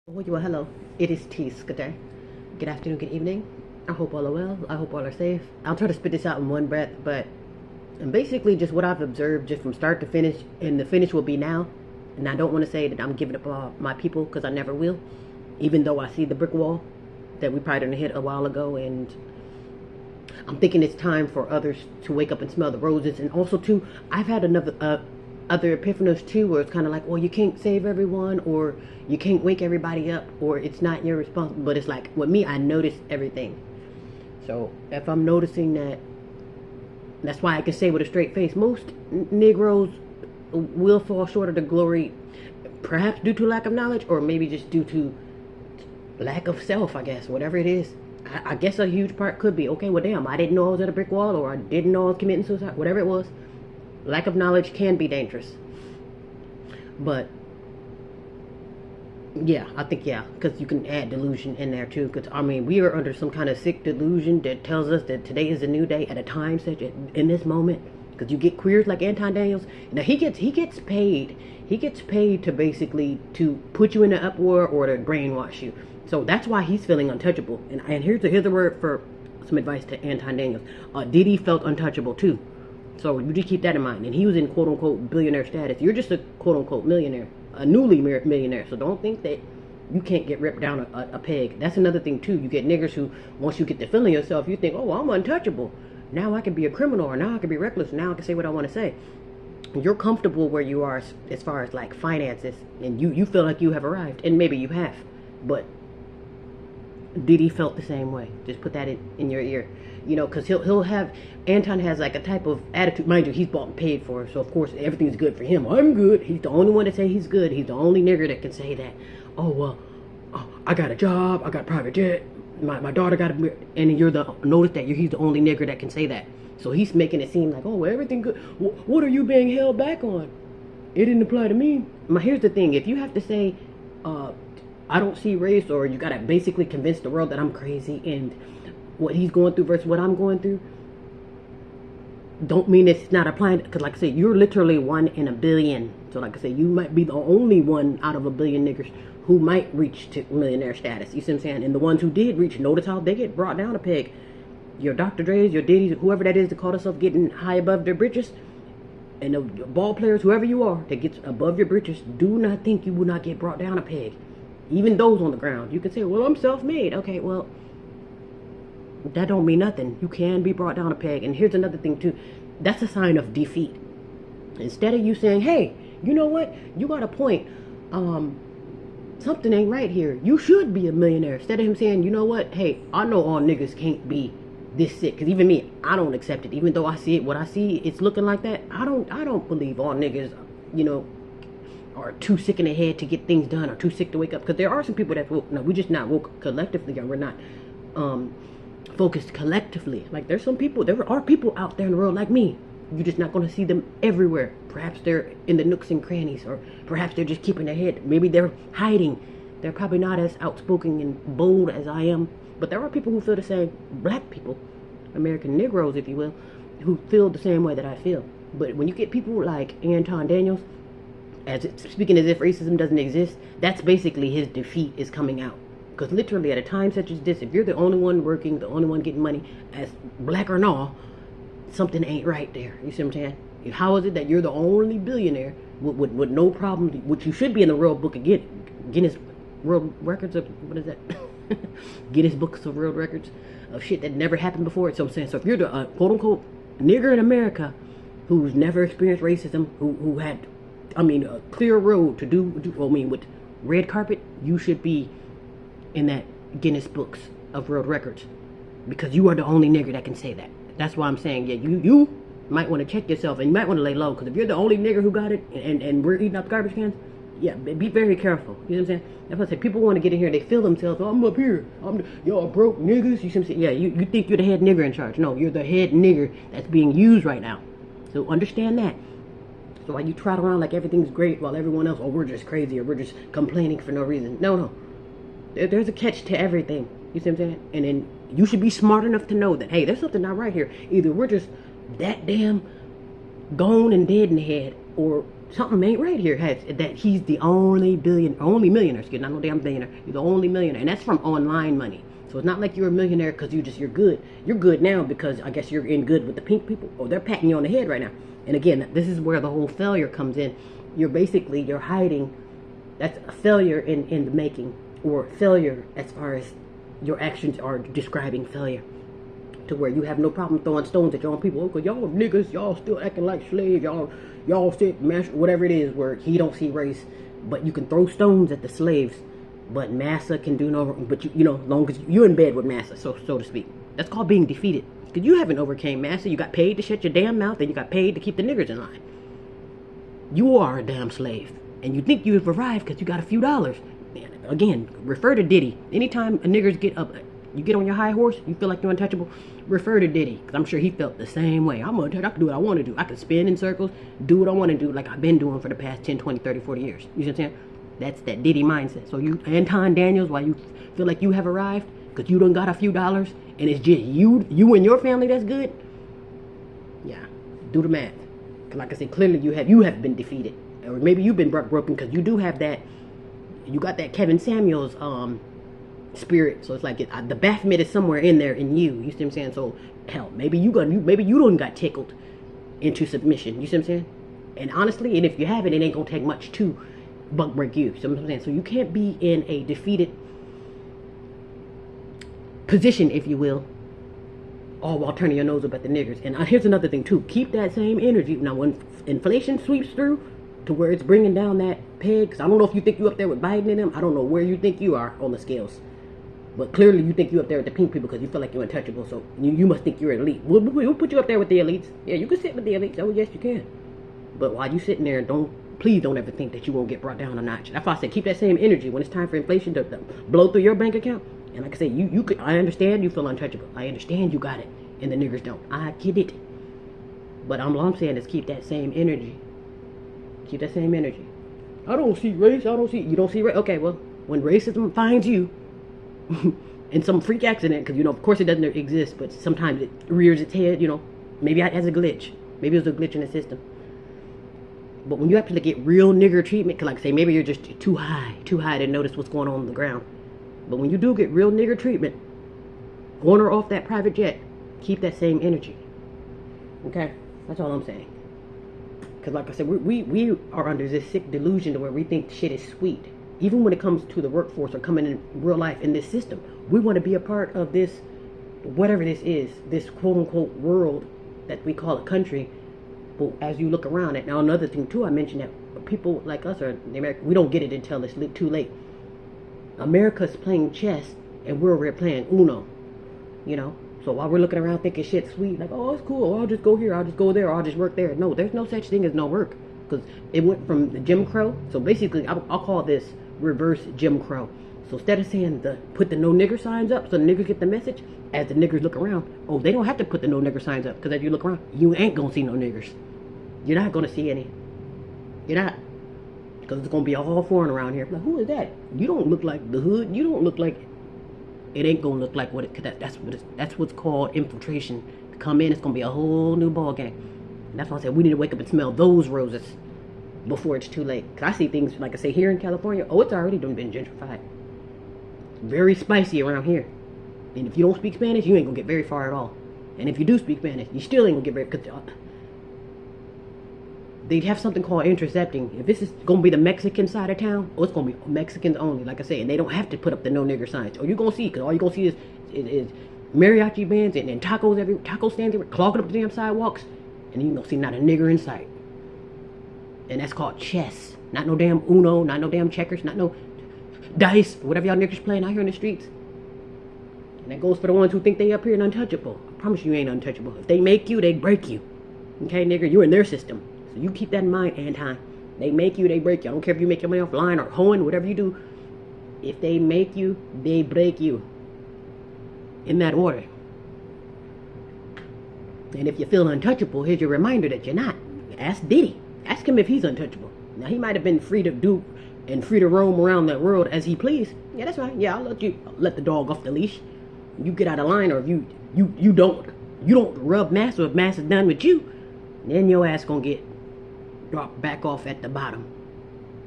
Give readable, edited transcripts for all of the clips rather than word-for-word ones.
Well, hello. It is Tease. Good day. Good afternoon. Good evening. I hope all are well. I hope all are safe. I'll try to spit this out in one breath, but basically just what I've observed just from start to finish, and the finish will be now. And I don't want to say that I'm giving up my people because I never will, even though I see the brick wall that we probably didn't hit a while ago, and I'm thinking it's time for others to wake up and smell the roses. And also, too, I've had another other epiphanies too, where it's kind of like, well, you can't save everyone, or you can't wake everybody up, or it's not your responsibility. But it's like with me, I notice everything. So if I'm noticing that, that's why I can say with a straight face, most Negroes will fall short of the glory, perhaps due to lack of knowledge, or maybe just due to lack of self. I guess whatever it is. I guess a huge part could be, okay, well, damn, I didn't know I was at a brick wall, or I didn't know I was committing suicide, whatever it was. Lack of knowledge can be dangerous. But, yeah, I think, yeah, because you can add delusion in there, too. Because, I mean, we are under some kind of sick delusion that tells us that today is a new day at a time such in this moment. Because you get queers like Anton Daniels. Now, he gets paid. He gets paid to basically to put you in an uproar or to brainwash you. So that's why he's feeling untouchable. And here's the word for some advice to Anton Daniels. Diddy felt untouchable too. So you just keep that in mind. And he was in quote unquote billionaire status. You're just a quote unquote millionaire, a newly millionaire. So don't think that you can't get ripped down a peg. That's another thing too. You get niggers who, once you get the feeling yourself, you think, oh, I'm untouchable. Now I can be a criminal, or now I can be reckless. Now I can say what I want to say. You're comfortable where you are as far as like finances, and you feel like you have arrived, and maybe you have, but Diddy felt the same way. Just put that in your ear, because he'll have, Anton has like a type of attitude. Mind you, he's bought and paid for, so of course everything's good for him. I'm good. He's the only one to say he's good. He's the only nigger that can say that. Oh well, I got a job. I got a private jet. My daughter got a, and you're the notice that he's the only nigger that can say that. So he's making it seem like, oh, well, everything good. What are you being held back on? It didn't apply to me. Now, here's the thing. If you have to say, I don't see race, or you got to basically convince the world that I'm crazy and what he's going through versus what I'm going through, don't mean it's not applying. Because like I said, you're literally 1 in a billion. So like I said, you might be the only one out of a billion niggers who might reach to millionaire status. You see what I'm saying? And the ones who did reach, notice how they get brought down a peg. Your Dr. Dre's, your Diddy's, whoever that is that call themselves getting high above their britches, and the ball players, whoever you are that gets above your britches, do not think you will not get brought down a peg. Even those on the ground. You can say, well, I'm self-made. Okay, well, that don't mean nothing. You can be brought down a peg. And here's another thing too. That's a sign of defeat. Instead of you saying, hey, you know what? You got a point. Something ain't right here. You should be a millionaire. Instead of him saying, you know what? Hey, I know all niggas can't be this sick. Because even me, I don't accept it. Even though I see it, what I see, it's looking like that. I don't believe all niggas, are too sick in the head to get things done, or too sick to wake up. Because there are some people that woke. No, we're just not woke collectively, or we're not focused collectively. Like there are people out there in the world like me. You're just not going to see them everywhere. Perhaps they're in the nooks and crannies, or perhaps they're just keeping their head. Maybe they're hiding. They're probably not as outspoken and bold as I am. But there are people who feel the same. Black people, American Negroes, if you will, who feel the same way that I feel. But when you get people like Anton Daniels, speaking as if racism doesn't exist, that's basically his defeat is coming out. Because literally at a time such as this, if you're the only one working, the only one getting money, as black or not, something ain't right there. You see what I'm saying? How is it that you're the only billionaire with no problem, which you should be in the World Book of Guinness World Records of, what is that? Guinness Books of World Records of shit that never happened before. So I'm saying, so if you're the quote unquote nigger in America who's never experienced racism, who had, a clear road to do, with red carpet, you should be in that Guinness Books of World Records, because you are the only nigger that can say that. That's why I'm saying, yeah, you might want to check yourself, and you might want to lay low, because if you're the only nigger who got it, and we're eating up garbage cans, yeah, be very careful. You know what I'm saying? That's what I say. People want to get in here, they feel themselves, oh, I'm up here, y'all broke niggas. You see what I'm saying? Yeah, you think you're the head nigger in charge. No, you're the head nigger that's being used right now. So understand that. So while you trot around like everything's great, while everyone else, oh, we're just crazy, or we're just complaining for no reason. No. There's a catch to everything. You see what I'm saying? And then you should be smart enough to know that, hey, there's something not right here. Either we're just that damn gone and dead in the head, or something ain't right here. That he's the only millionaire. Excuse me, not no damn billionaire. You're the only millionaire, and that's from online money. So it's not like you're a millionaire because you're good. You're good now because I guess you're in good with the pink people. Oh, they're patting you on the head right now. And again, this is where the whole failure comes in. You're hiding. That's a failure in the making, or failure as far as your actions are describing failure. To where you have no problem throwing stones at your own people. Okay, y'all niggas, y'all still acting like slaves. Y'all sit master, whatever it is, where he don't see race, but you can throw stones at the slaves. But massa can do no. But you know, long as you're in bed with massa, so to speak. That's called being defeated. Because you haven't overcame massa. You got paid to shut your damn mouth, and you got paid to keep the niggers in line. You are a damn slave, and you think you have arrived because you got a few dollars. And again, refer to Diddy. Anytime a niggers get up, you get on your high horse, you feel like you're untouchable, refer to Diddy, because I'm sure he felt the same way. I can do what I want to do. I can spin in circles, do what I want to do, like I've been doing for the past 10, 20, 30, 40 years. You see what I'm saying? That's that Diddy mindset. So you, Anton Daniels, why you feel like you have arrived, because you done got a few dollars, and it's just you and your family that's good? Yeah, do the math. Because like I said, clearly you have been defeated. Or maybe you've been broken, because you do have that, you got that Kevin Samuels, spirit. So it's like the Baphomet is somewhere in there in you. You see what I'm saying? So hell, maybe you don't got tickled into submission. You see what I'm saying? And honestly, and if you haven't, it ain't gonna take much to bug break you. See what I'm saying? So you can't be in a defeated position, if you will, all while turning your nose up at the niggers. And here's another thing too: keep that same energy. Now, when inflation sweeps through to where it's bringing down that peg, because I don't know if you think you up there with Biden and them. I don't know where you think you are on the scales. But clearly you think you're up there with the pink people because you feel like you're untouchable. So you must think you're elite. We'll put you up there with the elites. Yeah, you can sit with the elites. Oh, yes, you can. But while you sitting there, please don't ever think that you won't get brought down a notch. That's why I said keep that same energy when it's time for inflation to blow through your bank account. And like I said, I understand you feel untouchable. I understand you got it. And the niggers don't. I get it. But all I'm saying is keep that same energy. Keep that same energy. I don't see race. You don't see race? Okay, well, when racism finds you, in some freak accident, because of course it doesn't exist, but sometimes it rears its head, maybe as a glitch, maybe it was a glitch in the system. But when you actually get real nigger treatment, cause like I say, maybe you're just too high to notice what's going on the ground. But when you do get real nigger treatment, on or off that private jet, keep that same energy. Okay, that's all I'm saying. Cause like I said, we are under this sick delusion to where we think shit is sweet. Even when it comes to the workforce or coming in real life in this system, we want to be a part of this, whatever this is, this quote unquote world that we call a country. But as you look around it, now another thing too, I mentioned that people like us we don't get it until it's too late. America's playing chess and we're playing Uno, So while we're looking around thinking shit's sweet, like, oh, it's cool, I'll just go here, I'll just go there, I'll just work there. No, there's no such thing as no work. Because it went from the Jim Crow. So basically, I'll call this reverse Jim Crow. So instead of saying put the no nigger signs up so the niggers get the message, as the niggers look around, oh, they don't have to put the no nigger signs up, because as you look around, you ain't gonna see no niggers. You're not gonna see any. You're not. Because it's gonna be all foreign around here. Like, who is that? You don't look like the hood. You don't look like. It ain't gonna look like what it. That's what's called infiltration. To come in, it's gonna be a whole new ball game. And that's why I said we need to wake up and smell those roses before it's too late. Because I see things, like I say, here in California, it's already done been gentrified. Very spicy around here. And if you don't speak Spanish, you ain't gonna get very far at all. And if you do speak Spanish, you still ain't gonna get very, because they'd have something called intercepting. If this is gonna be the Mexican side of town, it's gonna be Mexicans only, like I say, and they don't have to put up the no nigger signs. Or you're gonna see, because all you're gonna see is mariachi bands and taco stands clogging up the damn sidewalks, and you don't see not a nigger in sight. And that's called chess. Not no damn Uno, not no damn checkers, not no dice, whatever y'all niggers playing out here in the streets. And that goes for the ones who think they up here and untouchable. I promise you ain't untouchable. If they make you, they break you. Okay, nigger, you're in their system. So you keep that in mind, Anton. They make you, they break you. I don't care if you make your money off line or hoeing, whatever you do. If they make you, they break you. In that order. And if you feel untouchable, here's your reminder that you're not. Ask Diddy. Ask him if he's untouchable. Now, he might have been free to do and free to roam around that world as he please. Yeah, that's right. Yeah, I'll let the dog off the leash. You get out of line, or if you don't rub massa if massa's done with you, then your ass gonna get drop back off at the bottom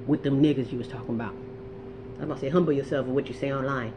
with them niggas you was talking about. I'm about to say, humble yourself with what you say online.